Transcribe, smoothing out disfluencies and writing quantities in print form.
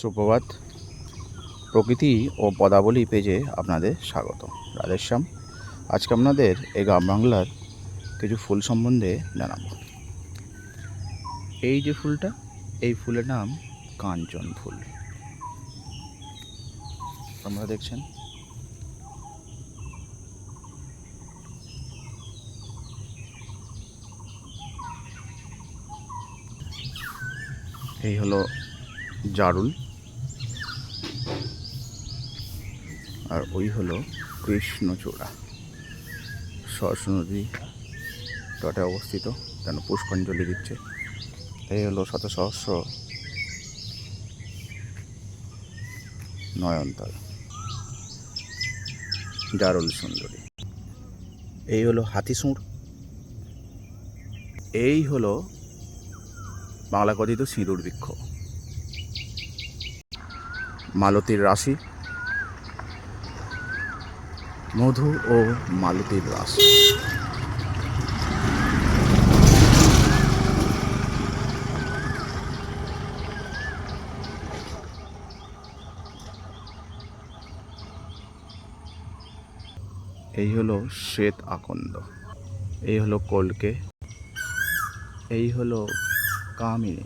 সুপ্রভাত। প্রকৃতি ও পদাবলী পেজে আপনাদের স্বাগত। রাধেশ্যাম। আজকে আপনাদের এই গ্রাম বাংলার কিছু ফুল সম্বন্ধে জানাবো। এই যে ফুলটা, এই ফুলের নাম কাঞ্চন ফুল। আপনারা দেখছেন, এই হলো জারুল, আর ওই হলো কৃষ্ণচূড়া। সরস্বতী নদী তটে অবস্থিত, যেন পুষ্পাঞ্জলি দিচ্ছে। এই হলো শত সহস্র নয়নতারা, জারুল সুন্দরী। এই হলো হাতিসুঁড়। এই হলো বাংলা কথিত সিঁদুর বৃক্ষ। মালতীর রাশি, মধু ও মালতীর রাশি। এই হলো শ্বেত আকন্দ। এই হলো কলকে। এই হলো কামিনী।